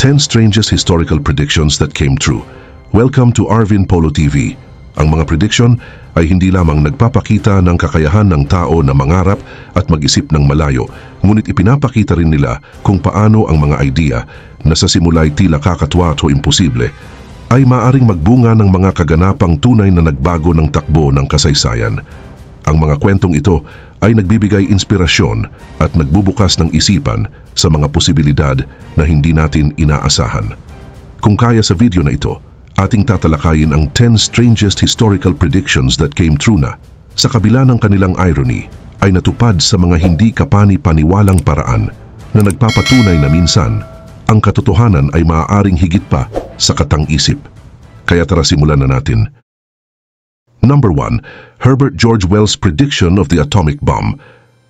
10 Strangest Historical Predictions That Came True. Welcome to Arvin Polo TV. Ang mga prediction ay hindi lamang nagpapakita ng kakayahan ng tao na mangarap at mag-isip ng malayo, ngunit ipinapakita rin nila kung paano ang mga idea na sa simula ay tila kakatwa o imposible ay maaring magbunga ng mga kaganapang tunay na nagbago ng takbo ng kasaysayan. Ang mga kwentong ito ay nagbibigay inspirasyon at nagbubukas ng isipan sa mga posibilidad na hindi natin inaasahan. Kung kaya sa video na ito, ating tatalakayin ang 10 strangest historical predictions that came true na, sa kabila ng kanilang irony, ay natupad sa mga hindi kapani-paniwalang paraan na nagpapatunay na minsan, ang katotohanan ay maaaring higit pa sa katang-isip. Kaya tara simulan na natin. Number 1, Herbert George Wells' prediction of the atomic bomb.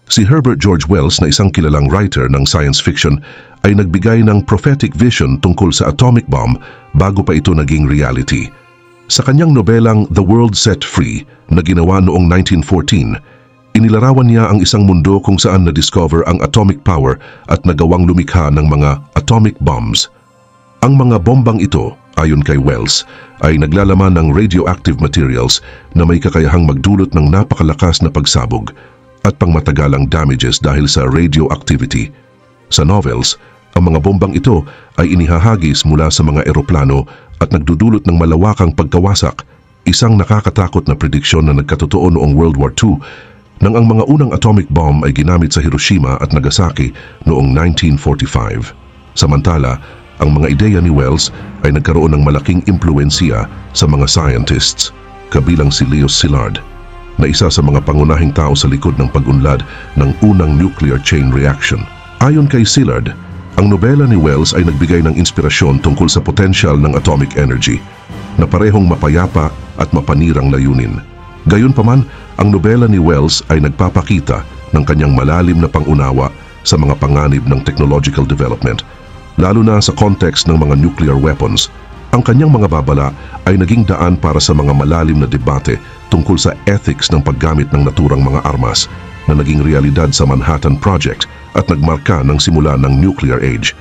Si Herbert George Wells na isang kilalang writer ng science fiction ay nagbigay ng prophetic vision tungkol sa atomic bomb bago pa ito naging reality. Sa kanyang nobelang The World Set Free na ginawa noong 1914, inilarawan niya ang isang mundo kung saan na-discover ang atomic power at nagawang lumikha ng mga atomic bombs. Ang mga bombang ito, ayon kay Wells, ay naglalaman ng radioactive materials na may kakayahang magdulot ng napakalakas na pagsabog at pangmatagalang damages dahil sa radioactivity. Sa novels, ang mga bombang ito ay inihahagis mula sa mga eroplano at nagdudulot ng malawakang pagkawasak, isang nakakatakot na prediksyon na nagkatotoo noong World War II nang ang mga unang atomic bomb ay ginamit sa Hiroshima at Nagasaki noong 1945. Samantala, ang mga ideya ni Wells ay nagkaroon ng malaking impluwensiya sa mga scientists, kabilang si Leo Szilard, na isa sa mga pangunahing tao sa likod ng pag-unlad ng unang nuclear chain reaction. Ayon kay Szilard, ang nobela ni Wells ay nagbigay ng inspirasyon tungkol sa potensyal ng atomic energy na parehong mapayapa at mapanirang layunin. Gayunpaman, ang nobela ni Wells ay nagpapakita ng kanyang malalim na pangunawa sa mga panganib ng technological development, lalo na sa context ng mga nuclear weapons. Ang kanyang mga babala ay naging daan para sa mga malalim na debate tungkol sa ethics ng paggamit ng naturang mga armas na naging realidad sa Manhattan Project at nagmarka ng simula ng nuclear age.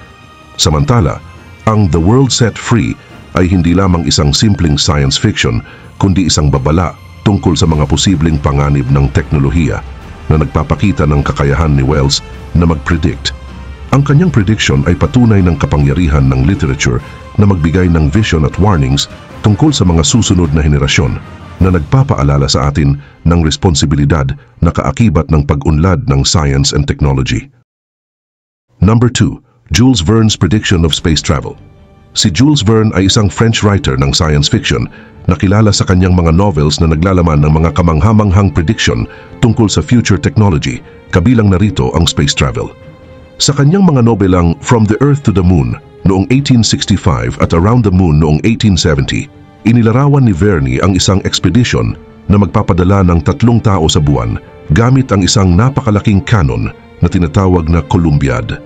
Samantala, ang The World Set Free ay hindi lamang isang simpleng science fiction, kundi isang babala tungkol sa mga posibleng panganib ng teknolohiya na nagpapakita ng kakayahan ni Wells na mag-predict. Ang kanyang prediction ay patunay ng kapangyarihan ng literature na magbigay ng vision at warnings tungkol sa mga susunod na henerasyon na nagpapaalala sa atin ng responsibilidad na kaakibat ng pag-unlad ng science and technology. Number 2, Jules Verne's prediction of space travel. Si Jules Verne ay isang French writer ng science fiction na kilala sa kanyang mga novels na naglalaman ng mga kamanghamanghang prediction tungkol sa future technology, kabilang narito ang space travel. Sa kanyang mga nobelang From the Earth to the Moon noong 1865 at Around the Moon noong 1870, inilarawan ni Verne ang isang expedition na magpapadala ng 3 tao sa buwan gamit ang isang napakalaking cannon na tinatawag na Columbiad.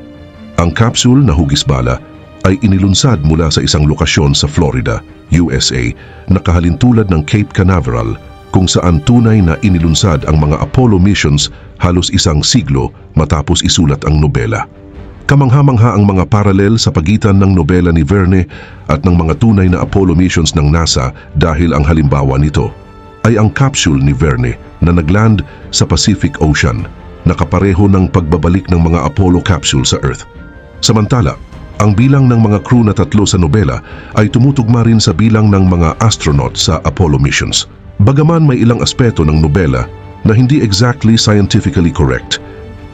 Ang capsule na hugis-bala ay inilunsad mula sa isang lokasyon sa Florida, USA, na kahalintulad ng Cape Canaveral, kung saan tunay na inilunsad ang mga Apollo missions halos isang siglo matapos isulat ang nobela. Kamangha-mangha ang mga paralel sa pagitan ng nobela ni Verne at ng mga tunay na Apollo missions ng NASA dahil ang halimbawa nito ay ang capsule ni Verne na nagland sa Pacific Ocean, na kapareho ng pagbabalik ng mga Apollo capsule sa Earth. Samantala, ang bilang ng mga crew na 3 sa nobela ay tumutugma rin sa bilang ng mga astronaut sa Apollo missions. Bagaman may ilang aspeto ng nobela na hindi exactly scientifically correct,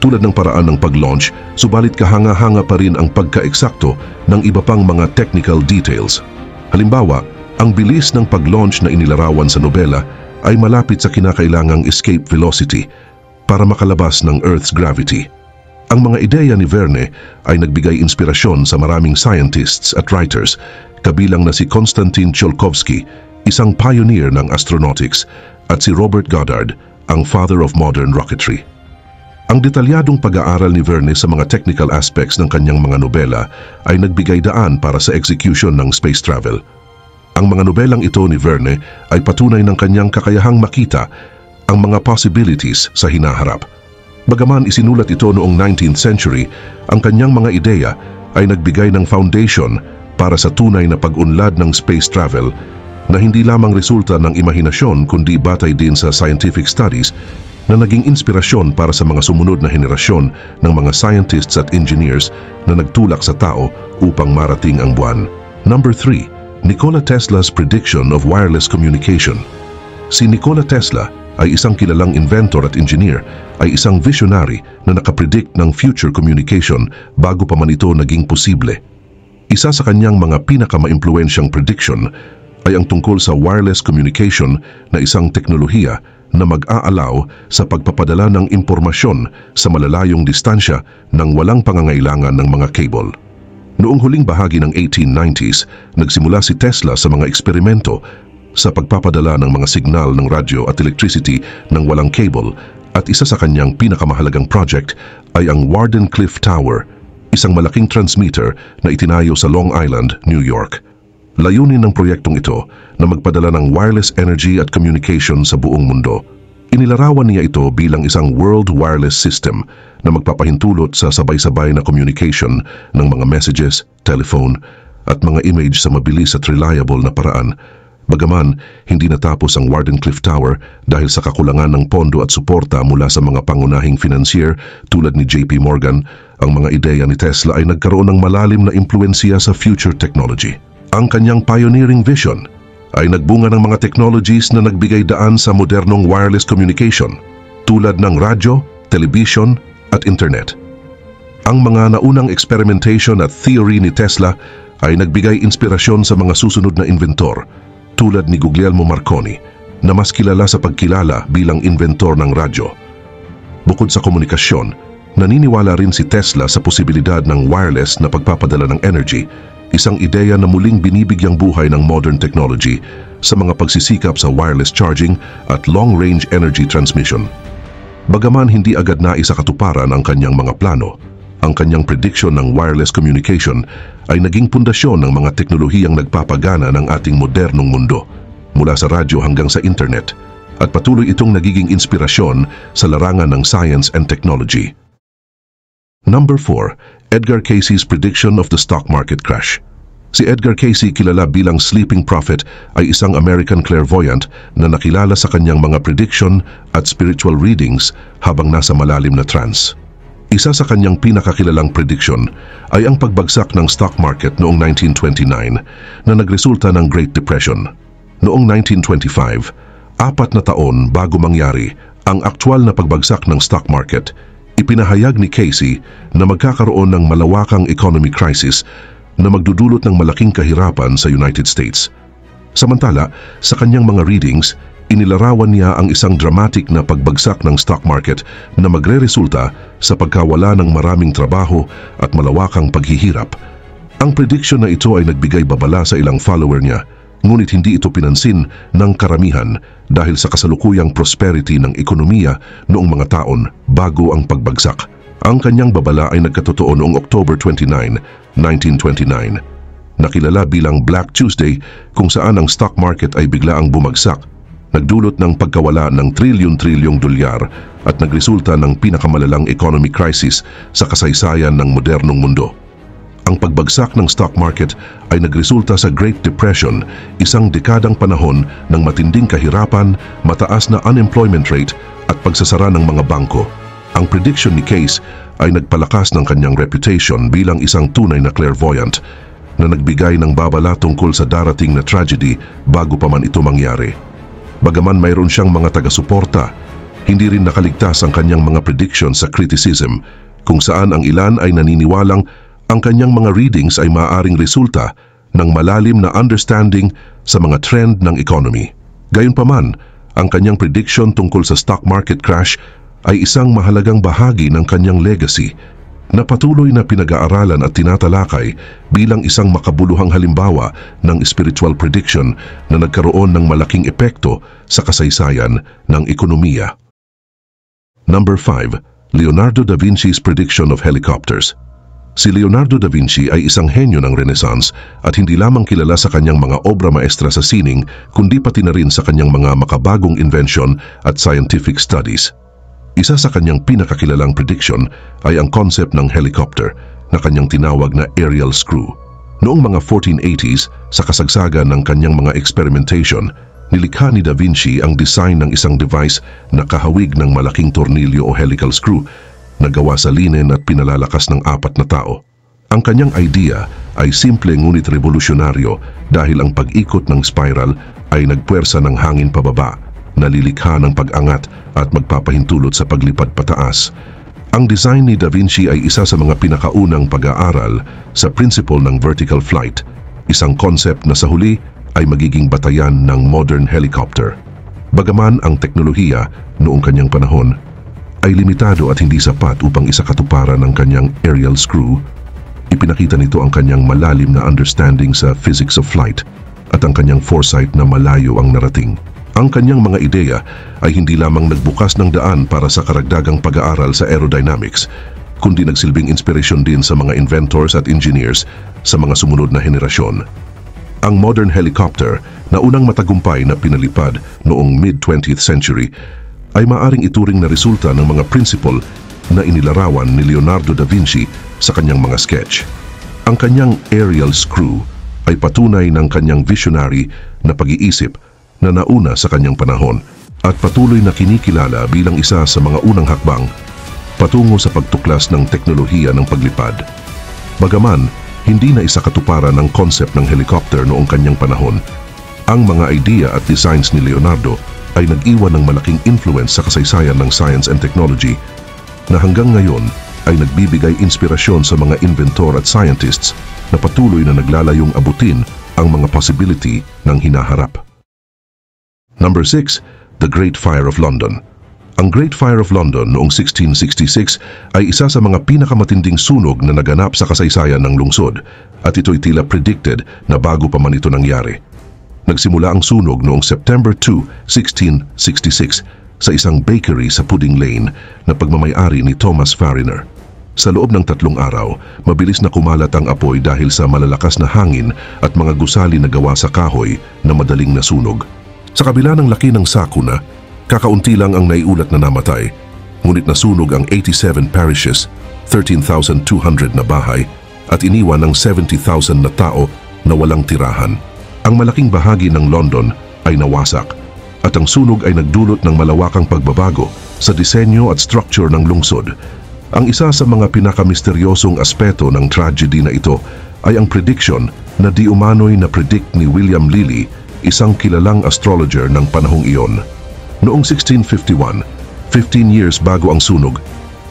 tulad ng paraan ng pag-launch, subalit kahanga-hanga pa rin ang pagka-eksakto ng iba pang mga technical details. Halimbawa, ang bilis ng pag-launch na inilarawan sa nobela ay malapit sa kinakailangang escape velocity para makalabas ng Earth's gravity. Ang mga ideya ni Verne ay nagbigay inspirasyon sa maraming scientists at writers, kabilang na si Konstantin Tsiolkovsky, isang pioneer ng astronautics, at si Robert Goddard, ang father of modern rocketry. Ang detalyadong pag-aaral ni Verne sa mga technical aspects ng kanyang mga nobela ay nagbigay daan para sa execution ng space travel. Ang mga nobelang ito ni Verne ay patunay ng kanyang kakayahang makita ang mga possibilities sa hinaharap. Bagaman isinulat ito noong 19th century, ang kanyang mga ideya ay nagbigay ng foundation para sa tunay na pag-unlad ng space travel na hindi lamang resulta ng imahinasyon kundi batay din sa scientific studies na naging inspirasyon para sa mga sumunod na henerasyon ng mga scientists at engineers na nagtulak sa tao upang marating ang buwan. Number 3. Nikola Tesla's prediction of wireless communication. Si Nikola Tesla ay isang kilalang inventor at engineer, ay isang visionary na nakapredict ng future communication bago pa man ito naging posible. Isa sa kanyang mga pinakamaimpluwensyang prediction ay ang tungkol sa wireless communication na isang teknolohiya na mag-aalaw sa pagpapadala ng impormasyon sa malalayong distansya nang walang pangangailangan ng mga cable. Noong huling bahagi ng 1890s, nagsimula si Tesla sa mga eksperimento sa pagpapadala ng mga signal ng radyo at electricity ng walang cable, at isa sa kanyang pinakamahalagang project ay ang Wardenclyffe Tower, isang malaking transmitter na itinayo sa Long Island, New York. Layunin ng proyektong ito na magpadala ng wireless energy at communication sa buong mundo. Inilarawan niya ito bilang isang world wireless system na magpapahintulot sa sabay-sabay na communication ng mga messages, telephone, at mga image sa mabilis at reliable na paraan. Bagaman, hindi natapos ang Wardenclyffe Tower dahil sa kakulangan ng pondo at suporta mula sa mga pangunahing financier tulad ni JP Morgan, ang mga ideya ni Tesla ay nagkaroon ng malalim na impluensya sa future technology. Ang kanyang pioneering vision ay nagbunga ng mga technologies na nagbigay daan sa modernong wireless communication tulad ng radyo, television at internet. Ang mga naunang experimentation at theory ni Tesla ay nagbigay inspirasyon sa mga susunod na inventor tulad ni Guglielmo Marconi na mas kilala sa pagkilala bilang inventor ng radyo. Bukod sa komunikasyon, naniniwala rin si Tesla sa posibilidad ng wireless na pagpapadala ng energy, isang ideya na muling binibigyang buhay ng modern technology sa mga pagsisikap sa wireless charging at long-range energy transmission. Bagaman hindi agad nais sa katuparan ang kanyang mga plano, ang kanyang prediction ng wireless communication ay naging pundasyon ng mga teknolohiyang nagpapagana ng ating modernong mundo, mula sa radyo hanggang sa internet, at patuloy itong nagiging inspirasyon sa larangan ng science and technology. Number 4. Edgar Cayce's prediction of the stock market crash. Si Edgar Cayce, kilala bilang Sleeping Prophet, ay isang American clairvoyant na nakilala sa kanyang mga prediction at spiritual readings habang nasa malalim na trance. Isa sa kanyang pinakakilalang prediction ay ang pagbagsak ng stock market noong 1929 na nagresulta ng Great Depression. Noong 1925, 4 na taon bago mangyari ang aktwal na pagbagsak ng stock market, ipinahayag ni Cayce na magkakaroon ng malawakang economy crisis na magdudulot ng malaking kahirapan sa United States. Samantala, sa kanyang mga readings, inilarawan niya ang isang dramatic na pagbagsak ng stock market na magreresulta sa pagkawala ng maraming trabaho at malawakang paghihirap. Ang prediction na ito ay nagbigay babala sa ilang follower niya, ngunit hindi ito pinansin ng karamihan dahil sa kasalukuyang prosperity ng ekonomiya noong mga taon bago ang pagbagsak. Ang kanyang babala ay nagkatotoo noong October 29, 1929. Nakilala bilang Black Tuesday, kung saan ang stock market ay biglaang bumagsak, nagdulot ng pagkawala ng trilyon-trilyong dolyar at nagresulta ng pinakamalalang economic crisis sa kasaysayan ng modernong mundo. Ang pagbagsak ng stock market ay nagresulta sa Great Depression, isang dekadang panahon ng matinding kahirapan, mataas na unemployment rate at pagsasara ng mga bangko. Ang prediction ni Cayce ay nagpalakas ng kanyang reputation bilang isang tunay na clairvoyant na nagbigay ng babala tungkol sa darating na tragedy bago pa man ito mangyari. Bagaman mayroon siyang mga taga-suporta, hindi rin nakaligtas ang kanyang mga predictions sa criticism, kung saan ang ilan ay naniniwalang ang kanyang mga readings ay maaaring resulta ng malalim na understanding sa mga trend ng economy. Gayunpaman, ang kanyang prediction tungkol sa stock market crash ay isang mahalagang bahagi ng kanyang legacy na patuloy na pinag-aaralan at tinatalakay bilang isang makabuluhang halimbawa ng spiritual prediction na nagkaroon ng malaking epekto sa kasaysayan ng ekonomiya. Number 5. Leonardo da Vinci's prediction of helicopters. Si Leonardo da Vinci ay isang henyo ng Renaissance at hindi lamang kilala sa kanyang mga obra maestra sa sining, kundi pati na rin sa kanyang mga makabagong invention at scientific studies. Isa sa kanyang pinakakilalang prediction ay ang concept ng helicopter na kanyang tinawag na aerial screw. Noong mga 1480s, sa kasagsagan ng kanyang mga experimentation, nilikha ni Da Vinci ang design ng isang device na kahawig ng malaking tornilyo o helical screw na gawa sa linen at pinalalakas ng 4 na tao. Ang kanyang idea ay simple ngunit revolusyonaryo dahil ang pag-ikot ng spiral ay nagpuwersa ng hangin pababa, nalilikha ng pag-angat at magpapahintulot sa paglipad pataas. Ang design ni Da Vinci ay isa sa mga pinakaunang pag-aaral sa principle ng vertical flight, isang concept na sa huli ay magiging batayan ng modern helicopter. Bagaman ang teknolohiya noong kanyang panahon ay limitado at hindi sapat upang isakatuparan ang kanyang aerial screw, ipinakita nito ang kanyang malalim na understanding sa physics of flight at ang kanyang foresight na malayo ang narating. Ang kanyang mga ideya ay hindi lamang nagbukas ng daan para sa karagdagang pag-aaral sa aerodynamics, kundi nagsilbing inspirasyon din sa mga inventors at engineers sa mga sumunod na henerasyon. Ang modern helicopter na unang matagumpay na pinalipad noong mid-20th century ay maaring ituring na resulta ng mga principle na inilarawan ni Leonardo da Vinci sa kanyang mga sketch. Ang kanyang aerial screw ay patunay ng kanyang visionary na pag-iisip na nauna sa kanyang panahon at patuloy na kinikilala bilang isa sa mga unang hakbang patungo sa pagtuklas ng teknolohiya ng paglipad. Bagaman, hindi na isakatuparan ang concept ng helicopter noong kanyang panahon, ang mga idea at designs ni Leonardo ay nag-iwan ng malaking influence sa kasaysayan ng science and technology na hanggang ngayon ay nagbibigay inspirasyon sa mga inventor at scientists na patuloy na naglalayong abutin ang mga possibility ng hinaharap. Number 6, The Great Fire of London. Ang Great Fire of London noong 1666 ay isa sa mga pinakamatinding sunog na naganap sa kasaysayan ng lungsod at ito'y tila predicted na bago pa man ito nangyari. Nagsimula ang sunog noong September 2, 1666 sa isang bakery sa Pudding Lane na pagmamay-ari ni Thomas Fariner. Sa loob ng 3 araw, mabilis na kumalat ang apoy dahil sa malalakas na hangin at mga gusali na gawa sa kahoy na madaling nasunog. Sa kabila ng laki ng sakuna, kakaunti lang ang naiulat na namatay, ngunit nasunog ang 87 parishes, 13,200 na bahay at iniwan ng 70,000 na tao na walang tirahan. Ang malaking bahagi ng London ay nawasak at ang sunog ay nagdulot ng malawakang pagbabago sa disenyo at structure ng lungsod. Ang isa sa mga pinakamisteryosong aspeto ng tragedy na ito ay ang prediction na di umano'y na-predict ni William Lilly, isang kilalang astrologer ng panahong iyon. Noong 1651, 15 years bago ang sunog,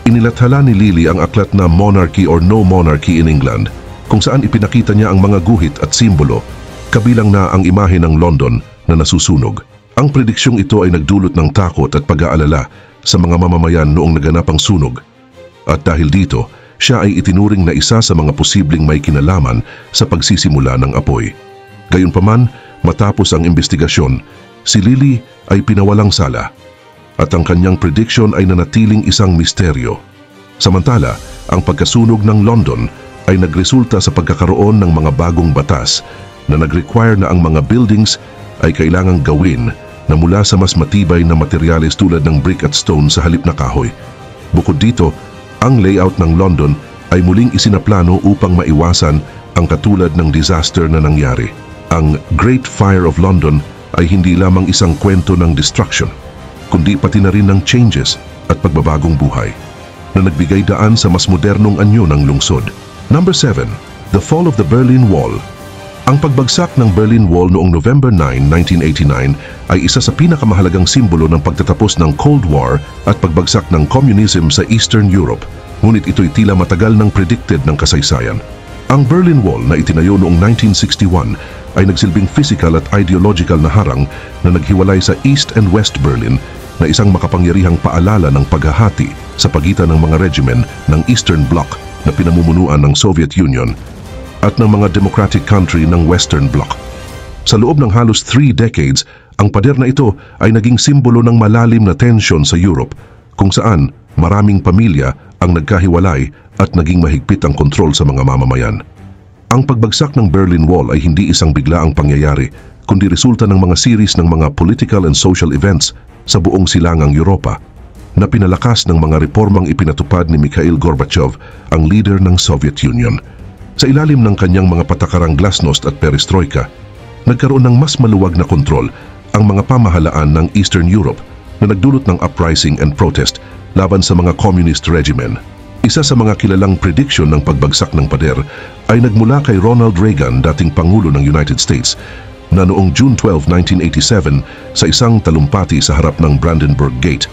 inilathala ni Lilly ang aklat na Monarchy or No Monarchy in England, kung saan ipinakita niya ang mga guhit at simbolo, kabilang na ang imahe ng London na nasusunog. Ang prediksyong ito ay nagdulot ng takot at pag-aalala sa mga mamamayan noong naganap ang sunog. At dahil dito, siya ay itinuring na isa sa mga posibleng may kinalaman sa pagsisimula ng apoy. Gayunpaman, matapos ang investigasyon, si Lilly ay pinawalang sala at ang kanyang prediction ay nanatiling isang misteryo. Samantala, ang pagkasunog ng London ay nagresulta sa pagkakaroon ng mga bagong batas na nag-require na ang mga buildings ay kailangang gawin na mula sa mas matibay na materyales tulad ng brick at stone sa halip na kahoy. Bukod dito, ang layout ng London ay muling isinaplano upang maiwasan ang katulad ng disaster na nangyari. Ang Great Fire of London ay hindi lamang isang kwento ng destruction, kundi pati na rin ng changes at pagbabagong buhay na nagbigay daan sa mas modernong anyo ng lungsod. Number 7, The Fall of the Berlin Wall. Ang pagbagsak ng Berlin Wall noong November 9, 1989 ay isa sa pinakamahalagang simbolo ng pagtatapos ng Cold War at pagbagsak ng communism sa Eastern Europe, ngunit ito'y tila matagal nang predicted ng kasaysayan. Ang Berlin Wall na itinayo noong 1961 ay nagsilbing physical at ideological na harang na naghiwalay sa East and West Berlin na isang makapangyarihang paalala ng paghahati sa pagitan ng mga regimen ng Eastern Bloc na pinamumunuan ng Soviet Union at ng mga democratic country ng Western Bloc. Sa loob ng halos 3 decades, ang pader na ito ay naging simbolo ng malalim na tensyon sa Europe kung saan maraming pamilya ang nagkahiwalay at naging mahigpit ang kontrol sa mga mamamayan. Ang pagbagsak ng Berlin Wall ay hindi isang biglaang pangyayari, kundi resulta ng mga series ng mga political and social events sa buong silangang Europa. na pinalakas ng mga reformang ipinatupad ni Mikhail Gorbachev, ang leader ng Soviet Union. Sa ilalim ng kanyang mga patakarang glasnost at perestroika, nagkaroon ng mas maluwag na kontrol ang mga pamahalaan ng Eastern Europe na nagdulot ng uprising and protest laban sa mga communist regimen. Isa sa mga kilalang prediction ng pagbagsak ng pader ay nagmula kay Ronald Reagan, dating Pangulo ng United States, na noong June 12, 1987 sa isang talumpati sa harap ng Brandenburg Gate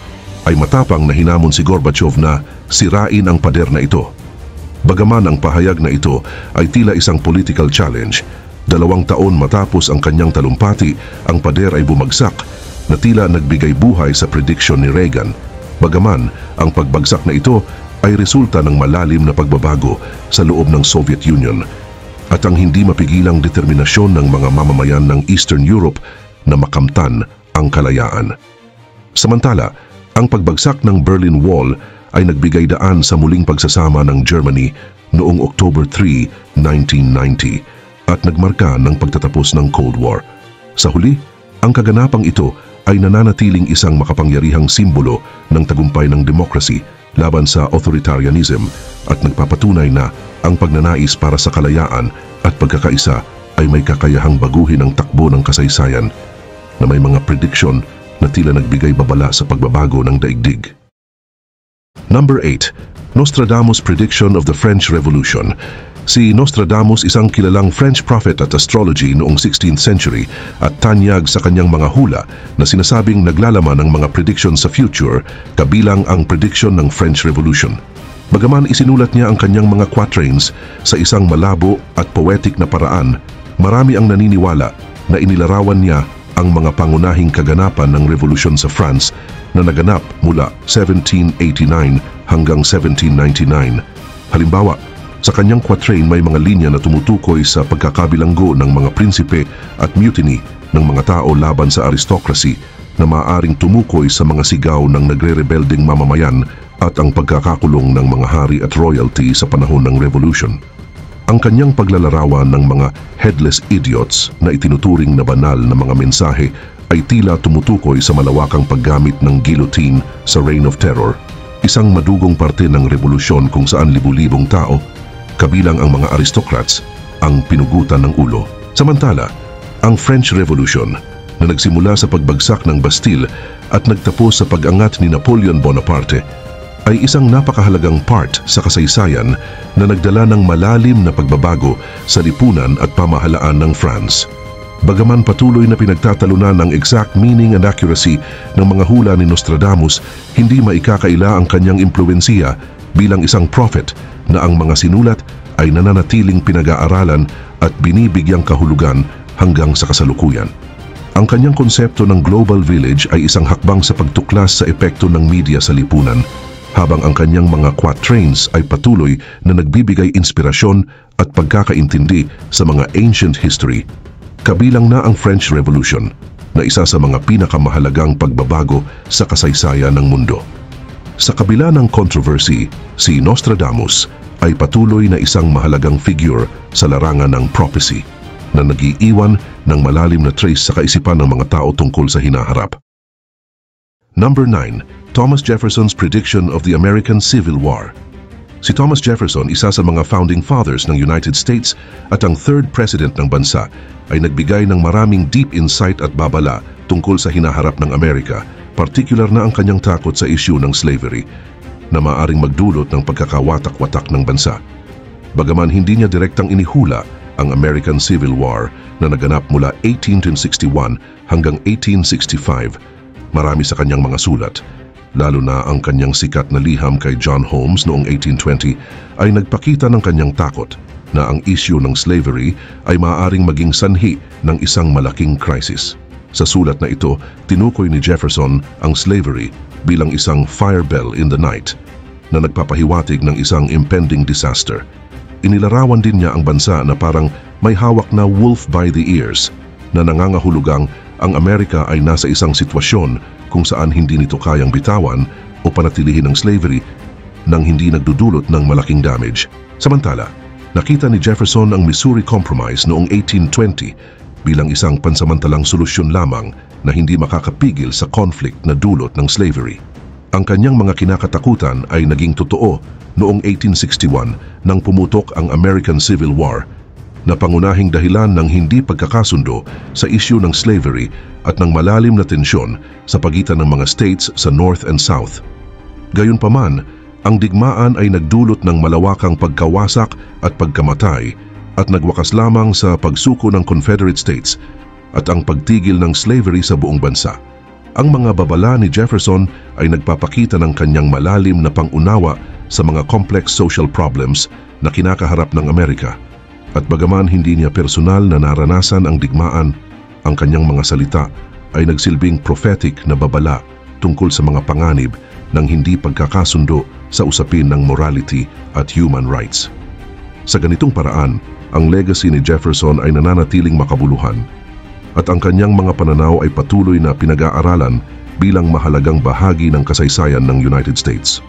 ay matapang na hinamon si Gorbachev na sirain ang pader na ito. Bagaman ang pahayag na ito ay tila isang political challenge, 2 taon matapos ang kanyang talumpati, ang pader ay bumagsak na tila nagbigay buhay sa prediction ni Reagan. Bagaman ang pagbagsak na ito ay resulta ng malalim na pagbabago sa loob ng Soviet Union at ang hindi mapigilang determinasyon ng mga mamamayan ng Eastern Europe na makamtan ang kalayaan. Samantala, ang pagbagsak ng Berlin Wall ay nagbigay daan sa muling pagsasama ng Germany noong October 3, 1990 at nagmarka ng pagtatapos ng Cold War. Sa huli, ang kaganapang ito ay nananatiling isang makapangyarihang simbolo ng tagumpay ng democracy laban sa authoritarianism at nagpapatunay na ang pagnanais para sa kalayaan at pagkakaisa ay may kakayahang baguhin ang takbo ng kasaysayan na may mga prediction na tila nagbigay babala sa pagbabago ng daigdig. Number 8. Nostradamus' prediction of the French Revolution. Si Nostradamus, isang kilalang French prophet at astrology noong 16th century at tanyag sa kanyang mga hula na sinasabing naglalaman ng mga prediction sa future, kabilang ang prediction ng French Revolution. Bagaman isinulat niya ang kanyang mga quatrains sa isang malabo at poetic na paraan, marami ang naniniwala na inilarawan niya ang mga pangunahing kaganapan ng revolusyon sa France na naganap mula 1789 hanggang 1799. Halimbawa, sa kanyang quatrain may mga linya na tumutukoy sa pagkakabilanggo ng mga prinsipe at mutiny ng mga tao laban sa aristocracy na maaaring tumukoy sa mga sigaw ng nagre-rebelding mamamayan at ang pagkakakulong ng mga hari at royalty sa panahon ng revolution. Ang kanyang paglalarawan ng mga headless idiots na itinuturing na banal na mga mensahe ay tila tumutukoy sa malawakang paggamit ng guillotine sa Reign of Terror, isang madugong parte ng revolusyon kung saan libu-libong tao, kabilang ang mga aristocrats, ang pinugutan ng ulo. Samantala, ang French Revolution na nagsimula sa pagbagsak ng Bastille at nagtapos sa pag-angat ni Napoleon Bonaparte ay isang napakahalagang part sa kasaysayan na nagdala ng malalim na pagbabago sa lipunan at pamahalaan ng France. Bagaman patuloy na pinagtatalunan ang exact meaning and accuracy ng mga hula ni Nostradamus, hindi maikakaila ang kanyang impluwensiya bilang isang prophet na ang mga sinulat ay nananatiling pinag-aaralan at binibigyang kahulugan hanggang sa kasalukuyan. Ang kanyang konsepto ng Global Village ay isang hakbang sa pagtuklas sa epekto ng media sa lipunan, habang ang kanyang mga quatrains ay patuloy na nagbibigay inspirasyon at pagkakaintindi sa mga ancient history, kabilang na ang French Revolution, na isa sa mga pinakamahalagang pagbabago sa kasaysayan ng mundo. Sa kabila ng controversy, si Nostradamus ay patuloy na isang mahalagang figure sa larangan ng prophecy na nag-iiwan ng malalim na trace sa kaisipan ng mga tao tungkol sa hinaharap. Number 9. Thomas Jefferson's prediction of the American Civil War. Si Thomas Jefferson, isa sa mga founding fathers ng United States at ang third president ng bansa, ay nagbigay ng maraming deep insight at babala tungkol sa hinaharap ng Amerika, partikular na ang kanyang takot sa issue ng slavery, na maaaring magdulot ng pagkakawatak-watak ng bansa. Bagaman hindi niya direktang inihula ang American Civil War na naganap mula 1861 hanggang 1865, marami sa kanyang mga sulat, lalo na ang kanyang sikat na liham kay John Holmes noong 1820, ay nagpakita ng kanyang takot na ang issue ng slavery ay maaaring maging sanhi ng isang malaking crisis. Sa sulat na ito, tinukoy ni Jefferson ang slavery bilang isang fire bell in the night na nagpapahiwatig ng isang impending disaster. Inilarawan din niya ang bansa na parang may hawak na wolf by the ears na nangangahulugang ang Amerika ay nasa isang sitwasyon kung saan hindi nito kayang bitawan o panatilihin ang slavery nang hindi nagdudulot ng malaking damage. Samantala, nakita ni Jefferson ang Missouri Compromise noong 1820 bilang isang pansamantalang solusyon lamang na hindi makakapigil sa conflict na dulot ng slavery. Ang kanyang mga kinakatakutan ay naging totoo noong 1861 nang pumutok ang American Civil War, na pangunahing dahilan ng hindi pagkakasundo sa isyu ng slavery at ng malalim na tensyon sa pagitan ng mga states sa North and South. Gayunpaman, ang digmaan ay nagdulot ng malawakang pagkawasak at pagkamatay at nagwakas lamang sa pagsuko ng Confederate States at ang pagtigil ng slavery sa buong bansa. Ang mga babala ni Jefferson ay nagpapakita ng kanyang malalim na pangunawa sa mga complex social problems na kinakaharap ng Amerika. At bagaman hindi niya personal na naranasan ang digmaan, ang kanyang mga salita ay nagsilbing prophetic na babala tungkol sa mga panganib ng hindi pagkakasundo sa usapin ng morality at human rights. Sa ganitong paraan, ang legacy ni Jefferson ay nananatiling makabuluhan at ang kanyang mga pananaw ay patuloy na pinag-aaralan bilang mahalagang bahagi ng kasaysayan ng United States.